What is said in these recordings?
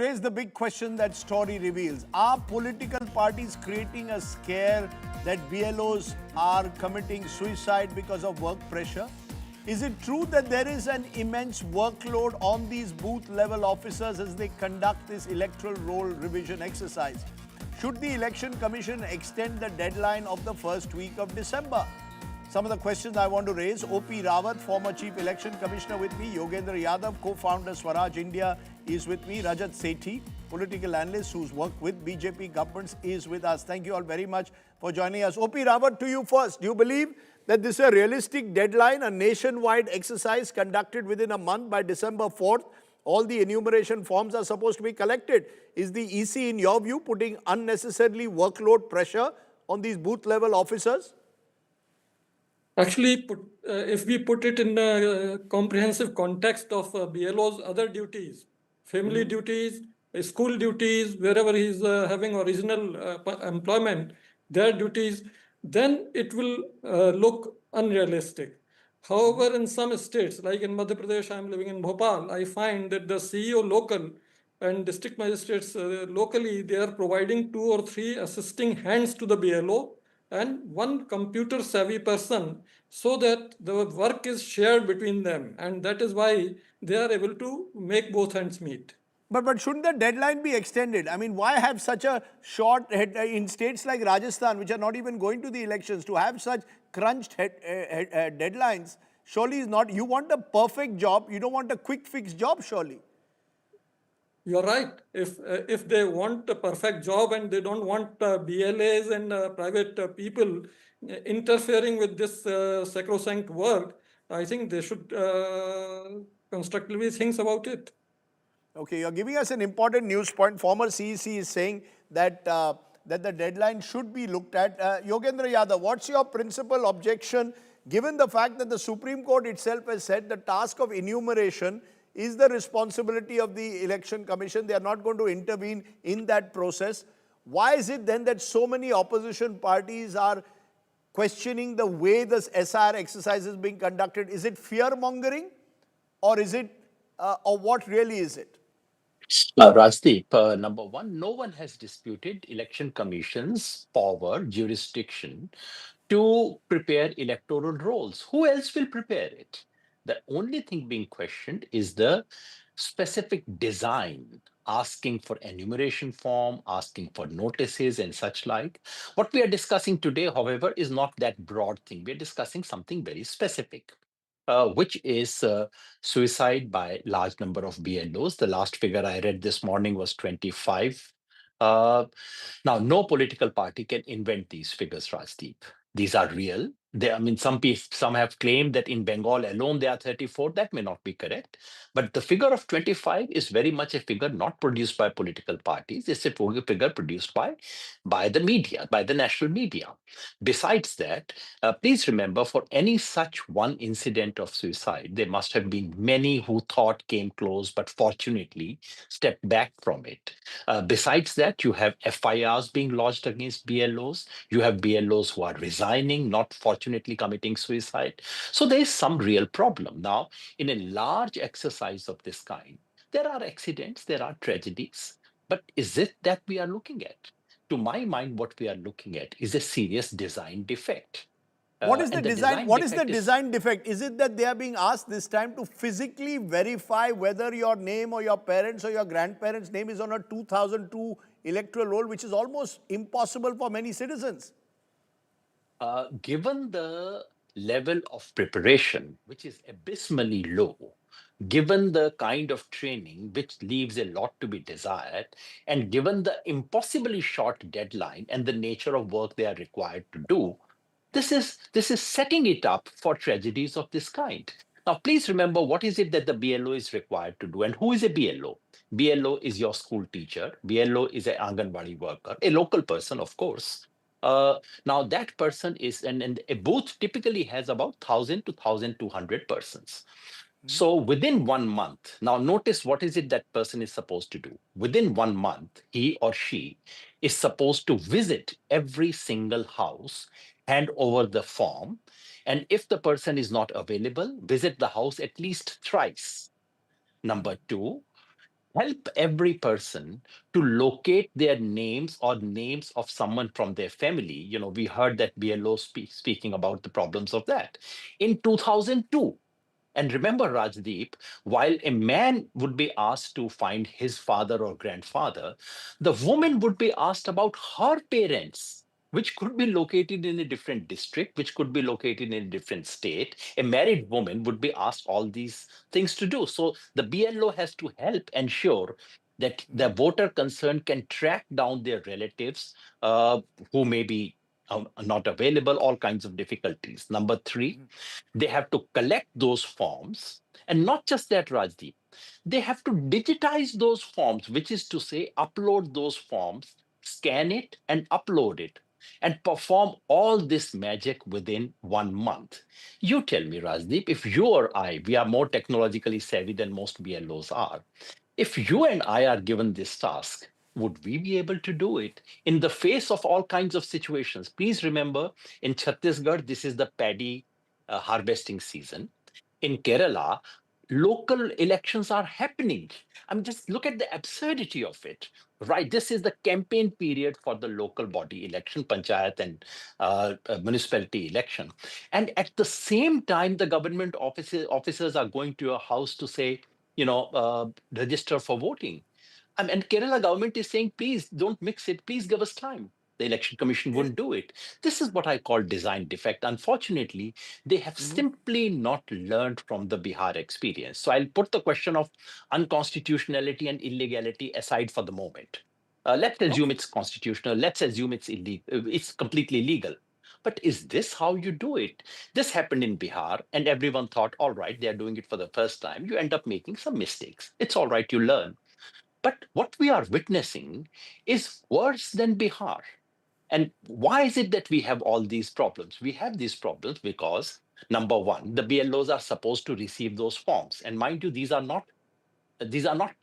Raise the big question that story reveals. Are political parties creating a scare that BLOs are committing suicide because of work pressure? Is it true that there is an immense workload on these booth level officers as they conduct this electoral roll revision exercise? Should the Election Commission extend the deadline of the first week of December? Some of the questions I want to raise. OP Rawat, former Chief Election Commissioner with me. Yogendra Yadav, co-founder Swaraj India, is with me. Rajat Sethi, political analyst who's worked with BJP governments, is with us. Thank you all very much for joining us. OP Rawat, to you first. Do you believe that this is a realistic deadline, a nationwide exercise conducted within a month by December 4th? All the enumeration forms are supposed to be collected. Is the EC, in your view, putting unnecessarily workload pressure on these booth-level officers? Actually, if we put it in a comprehensive context of BLO's other duties, family duties, school duties, wherever he's having original employment, their duties, then it will look unrealistic. However, in some states, like in Madhya Pradesh, I'm living in Bhopal, I find that the CEO local and district magistrates locally, they are providing 2 or 3 assisting hands to the BLO and one computer savvy person so that the work is shared between them, and that is why they are able to make both ends meet. But shouldn't the deadline be extended? I mean, why have such a short in states like Rajasthan, which are not even going to the elections, to have such crunched deadlines? Surely is not. You want a perfect job. You don't want a quick fix job, surely. You're right. If they want a perfect job and they don't want BLAs and private people interfering with this sacrosanct work, I think they should constructively think about it. Okay, you're giving us an important news point. Former CEC is saying that that the deadline should be looked at. Yogendra Yadav, what's your principal objection, given the fact that the Supreme Court itself has said the task of enumeration is the responsibility of the Election Commission? They are not going to intervene in that process. Why is it then that so many opposition parties are questioning the way this SR exercise is being conducted? Is it fear-mongering, or is it, or what really is it? Rajdeep, number one, no one has disputed Election Commission's power, jurisdiction to prepare electoral rolls. Who else will prepare it? The only thing being questioned is the specific design, asking for enumeration form, asking for notices and such like. What we are discussing today, however, is not that broad thing. We are discussing something very specific. Which is suicide by large number of BLOs. The last figure I read this morning was 25. Now, no political party can invent these figures, Rajdeep. These are real. I mean, some have claimed that in Bengal alone there are 34. That may not be correct. But the figure of 25 is very much a figure not produced by political parties. It's a figure produced by the media, by the national media. Besides that, please remember, for any such one incident of suicide, there must have been many who thought came close, but fortunately stepped back from it. Besides that, you have FIRs being lodged against BLOs. You have BLOs who are resigning, not fortunately committing suicide. So there is some real problem. Now, in a large exercise of this kind, there are accidents, there are tragedies, but is it that we are looking at? To my mind, what we are looking at is a serious design defect. What is the design? What is the design defect? Is it that they are being asked this time to physically verify whether your name or your parents or your grandparents' name is on a 2002 electoral roll, which is almost impossible for many citizens? Given the level of preparation, which is abysmally low, given the kind of training which leaves a lot to be desired, and given the impossibly short deadline and the nature of work they are required to do, this is setting it up for tragedies of this kind. Now, please remember, what is it that the BLO is required to do, and who is a BLO? BLO is your school teacher. BLO is an Anganwadi worker, a local person, of course. Now, that person is, and a booth typically has about 1,000 to 1,200 persons. So within 1 month, now notice what is it that person is supposed to do. Within 1 month, he or she is supposed to visit every single house, hand over the form, and if the person is not available, visit the house at least thrice. Number two, help every person to locate their names or names of someone from their family. We heard that BLO speaking about the problems of that in 2002. And remember, Rajdeep, while a man would be asked to find his father or grandfather, the woman would be asked about her parents, which could be located in a different district, which could be located in a different state. A married woman would be asked all these things to do. So the BLO has to help ensure that the voter concerned can track down their relatives who may be not available, all kinds of difficulties. Number three, they have to collect those forms. And not just that, Rajdeep, they have to digitize those forms, which is to say, upload those forms, scan it, and upload it, and perform all this magic within 1 month. You tell me, Rajdeep, if you or I, we are more technologically savvy than most BLOs are, if you and I are given this task, would we be able to do it in the face of all kinds of situations? Please remember, in Chhattisgarh, this is the paddy harvesting season. In Kerala, local elections are happening. Just look at the absurdity of it, right? This is the campaign period for the local body election, panchayat and municipality election. And at the same time, the government officers are going to your house to say, register for voting. And Kerala government is saying, please don't mix it. Please give us time. The election commission wouldn't do it. This is what I call design defect. Unfortunately, they have simply not learned from the Bihar experience. So I'll put the question of unconstitutionality and illegality aside for the moment. Let's assume it's constitutional. Let's assume it's illegal. It's completely legal. But is this how you do it? This happened in Bihar, and everyone thought, all right, they're doing it for the first time. You end up making some mistakes. It's all right, you learn. But what we are witnessing is worse than Bihar. And why is it that we have all these problems? We have these problems because, number one, the BLOs are supposed to receive those forms. And mind you, these are not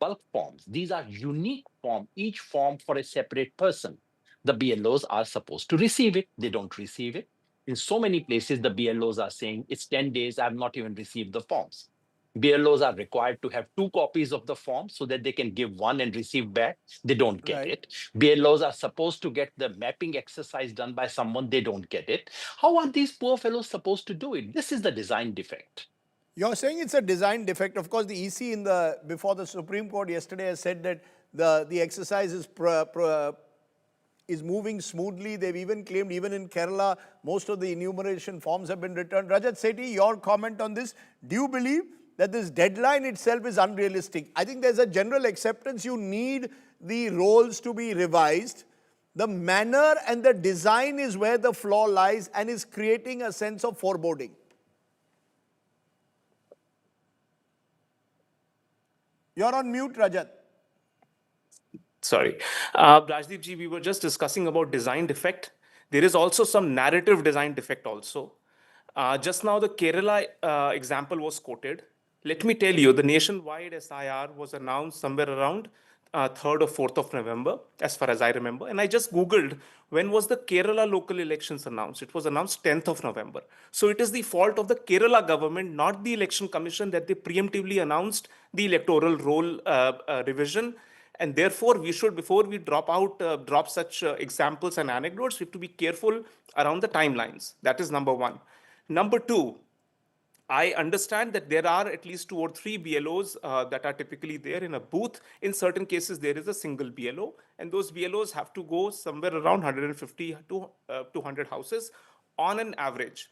bulk forms. These are unique forms, each form for a separate person. The BLOs are supposed to receive it. They don't receive it. In so many places, the BLOs are saying, it's 10 days, I've not even received the forms. BLOs are required to have 2 copies of the form so that they can give one and receive back. They don't get Right. it. BLOs are supposed to get the mapping exercise done by someone. They don't get it. How are these poor fellows supposed to do it? This is the design defect. You're saying it's a design defect. Of course, the EC before the Supreme Court yesterday has said that the exercise is moving smoothly. They've even claimed, even in Kerala, most of the enumeration forms have been returned. Rajat Sethi, your comment on this. Do you believe that this deadline itself is unrealistic? I think there's a general acceptance you need the roles to be revised. The manner and the design is where the flaw lies and is creating a sense of foreboding. You're on mute, Rajat. Sorry. Rajdeep ji, we were just discussing about design defect. There is also some narrative design defect also. Just now the Kerala example was quoted. Let me tell you, the nationwide SIR was announced somewhere around 3rd or 4th of November, as far as I remember. And I just Googled, when was the Kerala local elections announced? It was announced 10th of November. So it is the fault of the Kerala government, not the election commission, that they preemptively announced the electoral roll revision. And therefore, we should, before we drop such examples and anecdotes, we have to be careful around the timelines. That is number one. Number two, I understand that there are at least 2 or 3 BLOs that are typically there in a booth. In certain cases, there is a single BLO, and those BLOs have to go somewhere around 150 to 200 houses on an average.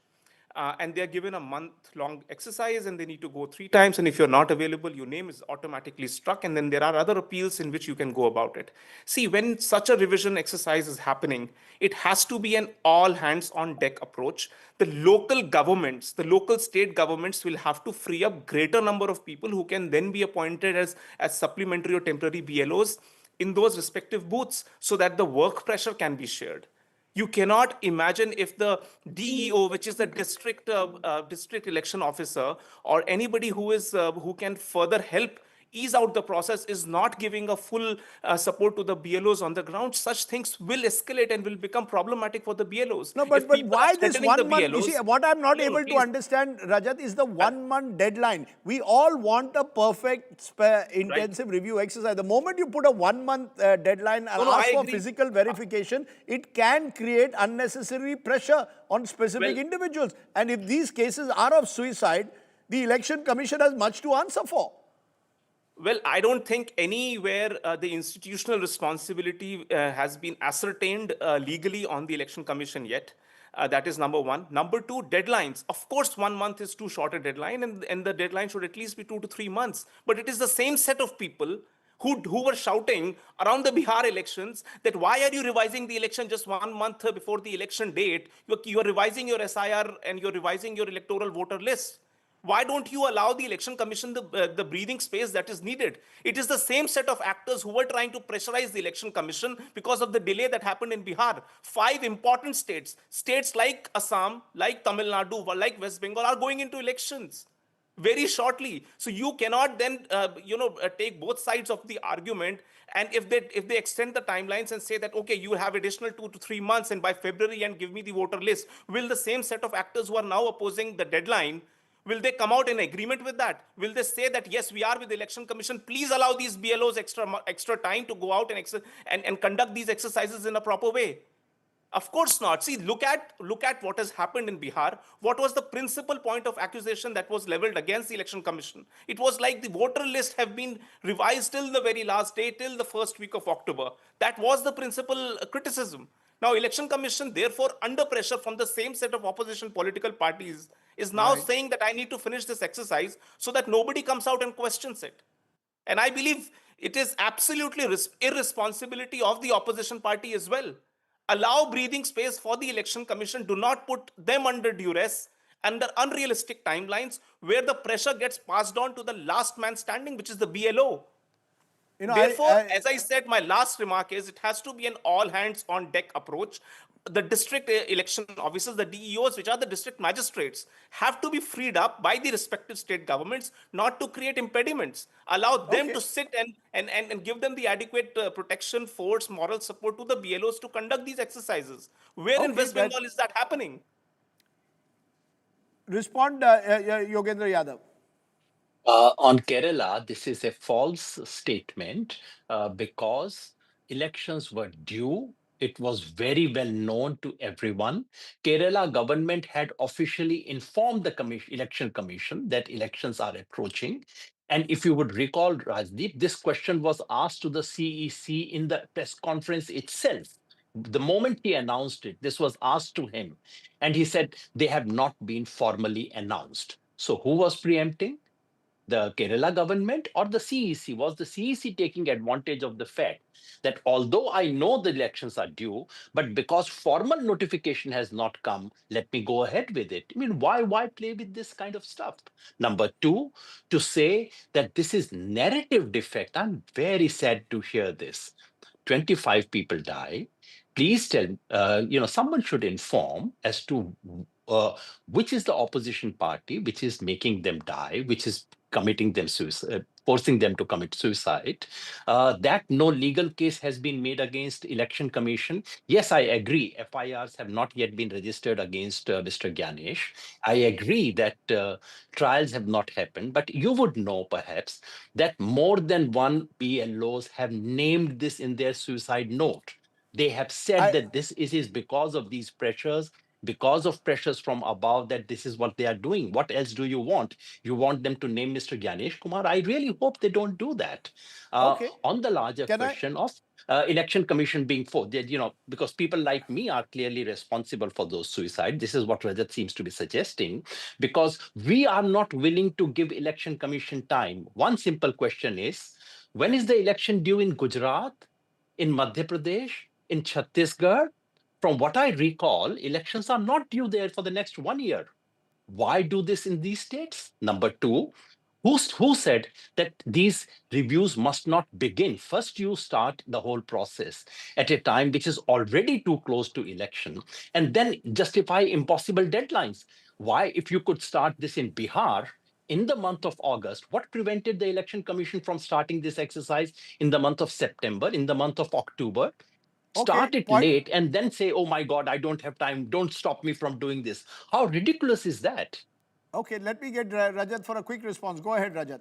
And they're given a month-long exercise, and they need to go 3 times. And if you're not available, your name is automatically struck. And then there are other appeals in which you can go about it. See, when such a revision exercise is happening, it has to be an all-hands-on-deck approach. The local governments, the local state governments will have to free up greater number of people who can then be appointed as supplementary or temporary BLOs in those respective booths so that the work pressure can be shared. You cannot imagine if the DEO, which is the district election officer, or anybody who can further help ease out the process, is not giving a full support to the BLOs on the ground, such things will escalate and will become problematic for the BLOs. No, If but people are why this threatening the 1 month? You see, BLOs, what I'm not no, no, able to please. understand, Rajat, is the 1 month deadline. We all want a perfect intensive review exercise. The moment you put a 1 month deadline and No, no, ask I for agree. physical verification, it can create unnecessary pressure on specific Well, individuals. And if these cases are of suicide, the Election Commission has much to answer for. Well, I don't think anywhere the institutional responsibility has been ascertained legally on the Election Commission yet. That is number one. Number two, deadlines. Of course, 1 month is too short a deadline, and the deadline should at least be 2 to 3 months. But it is the same set of people who were shouting around the Bihar elections that why are you revising the election just 1 month before the election date? You're revising your SIR and you're revising your electoral voter list. Why don't you allow the Election Commission the breathing space that is needed? It is the same set of actors who were trying to pressurize the Election Commission because of the delay that happened in Bihar. 5 important states like Assam, like Tamil Nadu, like West Bengal are going into elections very shortly. So you cannot then, take both sides of the argument. And if they extend the timelines and say that, okay, you have additional 2 to 3 months and by February and give me the voter list, will the same set of actors who are now opposing the deadline, will they come out in agreement with that? Will they say that, yes, we are with the Election Commission, please allow these BLOs extra time to go out and conduct these exercises in a proper way? Of course not. See, look at what has happened in Bihar. What was the principal point of accusation that was leveled against the Election Commission? It was like the voter list have been revised till the very last day, till the first week of October. That was the principal criticism. Now, Election Commission, therefore, under pressure from the same set of opposition political parties, is now saying that I need to finish this exercise so that nobody comes out and questions it. And I believe it is absolutely irresponsibility of the opposition party as well. Allow breathing space for the Election Commission. Do not put them under duress, under unrealistic timelines where the pressure gets passed on to the last man standing, which is the BLO. You know, Therefore, as I said, my last remark is it has to be an all hands on deck approach. The district election officers, the DEOs, which are the district magistrates, have to be freed up by the respective state governments not to create impediments. Allow them to sit and give them the adequate protection, force, moral support to the BLOs to conduct these exercises. Where in West Bengal is that happening? Respond, Yogendra Yadav. On Kerala, this is a false statement because elections were due. It was very well known to everyone. Kerala government had officially informed the election commission that elections are approaching. And if you would recall, Rajdeep, this question was asked to the CEC in the press conference itself. The moment he announced it, this was asked to him. And he said they have not been formally announced. So who was preempting? The Kerala government or the CEC? Was the CEC taking advantage of the fact that although I know the elections are due, but because formal notification has not come, let me go ahead with it? I mean, why play with this kind of stuff? Number two, to say that this is narrative defect, I'm very sad to hear this. 25 people die. Please tell, someone should inform as to which is the opposition party, which is making them die, which is committing them suicide, forcing them to commit suicide. That no legal case has been made against Election Commission. Yes, I agree. FIRs have not yet been registered against Mr. Gyanesh. I agree that trials have not happened, but you would know perhaps that more than one BLOs have named this in their suicide note. They have said that this is because of these pressures, because of pressures from above, that this is what they are doing. What else do you want? You want them to name Mr. Gyanesh Kumar? I really hope they don't do that. On the larger question of Election Commission being for, because people like me are clearly responsible for those suicides. This is what Rajat seems to be suggesting, because we are not willing to give Election Commission time. One simple question is, when is the election due in Gujarat, in Madhya Pradesh, in Chhattisgarh? From what I recall, elections are not due there for the next 1 year. Why do this in these states? Number two, who said that these reviews must not begin? First, you start the whole process at a time which is already too close to election, and then justify impossible deadlines. Why, if you could start this in Bihar in the month of August. What prevented the Election Commission from starting this exercise in the month of September, in the month of October? Okay, Start it point. late and then say, oh my God, I don't have time. Don't stop me from doing this. How ridiculous is that? Okay, let me get Rajat for a quick response. Go ahead, Rajat.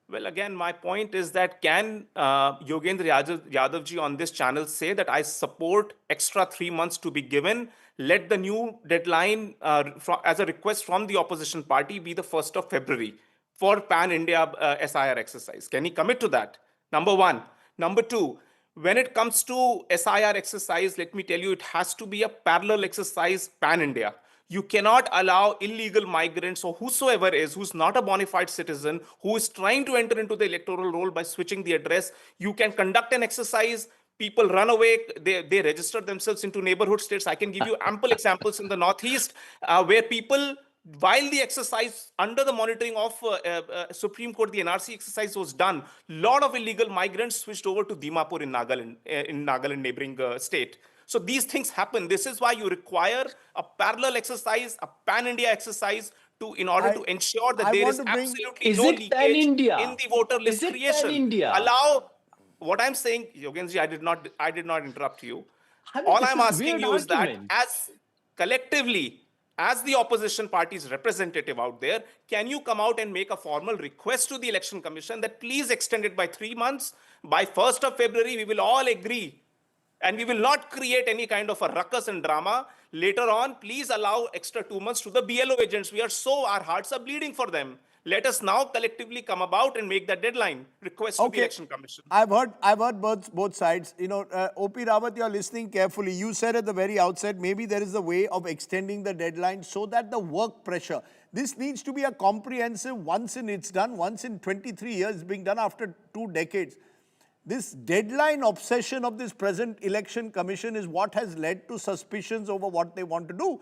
Well, again, my point is that can Yogendra Yadav ji on this channel say that I support extra 3 months to be given? Let the new deadline as a request from the opposition party be the 1st of February for pan-India SIR exercise. Can he commit to that? Number one. Number two, when it comes to SIR exercise, let me tell you, it has to be a parallel exercise pan-India. You cannot allow illegal migrants or whosoever is, who's not a bona fide citizen, who is trying to enter into the electoral roll by switching the address. You can conduct an exercise, people run away, they register themselves into neighborhood states. I can give you ample examples in the Northeast where people, while the exercise under the monitoring of Supreme Court, the NRC exercise was done, lot of illegal migrants switched over to Dimapur in Nagaland neighboring state. So these things happen. This is why you require a parallel exercise, a pan-India exercise in order to ensure that I there want is to bring- absolutely Is no it leakage pan-India? in the voter list Is it creation. pan-India? Allow what I'm saying, Yogenji, I did not interrupt you. I mean, All this I'm is asking weird you is that argument. as collectively, as the opposition party's representative out there, can you come out and make a formal request to the Election Commission that please extend it by 3 months? By 1st of February, we will all agree and we will not create any kind of a ruckus and drama. Later on, please allow extra 2 months to the BLO agents. Our hearts are bleeding for them. Let us now collectively come about and make that deadline request to the Election Commission. I've heard both sides. You know, OP Rawat, you're listening carefully. You said at the very outset, maybe there is a way of extending the deadline so that the work pressure, this needs to be a comprehensive, once in 23 years, being done after 2 decades. This deadline obsession of this present election commission is what has led to suspicions over what they want to do.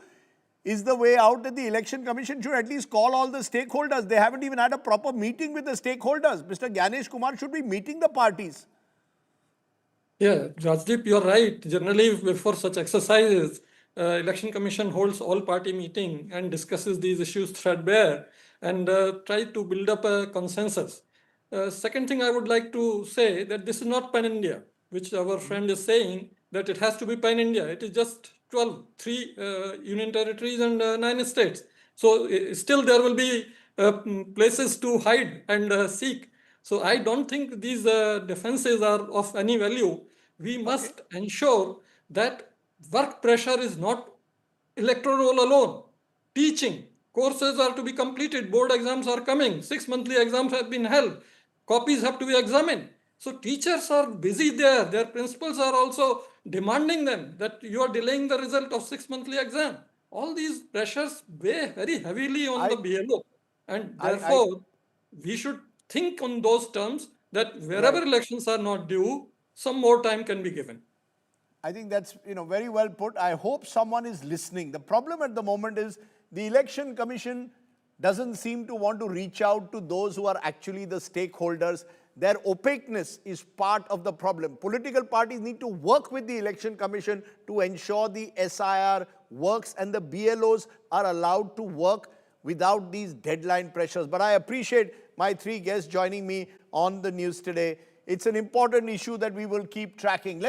Is the way out that the election commission should at least call all the stakeholders? They haven't even had a proper meeting with the stakeholders. Mr. Gyanesh Kumar should be meeting the parties. Yeah, Rajdeep, you're right. Generally, before such exercises, Election Commission holds all party meeting and discusses these issues threadbare and try to build up a consensus. Second thing I would like to say that this is not pan-India, which our friend is saying that it has to be pan-India. It is just 3 union territories and 9 states. So still there will be places to hide and seek. So I don't think these defenses are of any value. We must ensure that work pressure is not electoral alone. Teaching, courses are to be completed, board exams are coming, 6 monthly exams have been held, copies have to be examined. So teachers are busy there. Their principals are also demanding them that you are delaying the result of 6 monthly exam. All these pressures weigh very heavily on the BLO. And therefore, we should think on those terms that wherever elections are not due, some more time can be given. I think that's very well put. I hope someone is listening. The problem at the moment is the election commission doesn't seem to want to reach out to those who are actually the stakeholders. Their opaqueness is part of the problem. Political parties need to work with the election commission to ensure the SIR works and the BLOs are allowed to work without these deadline pressures. But I appreciate my 3 guests joining me on the news today. It's an important issue that we will keep tracking.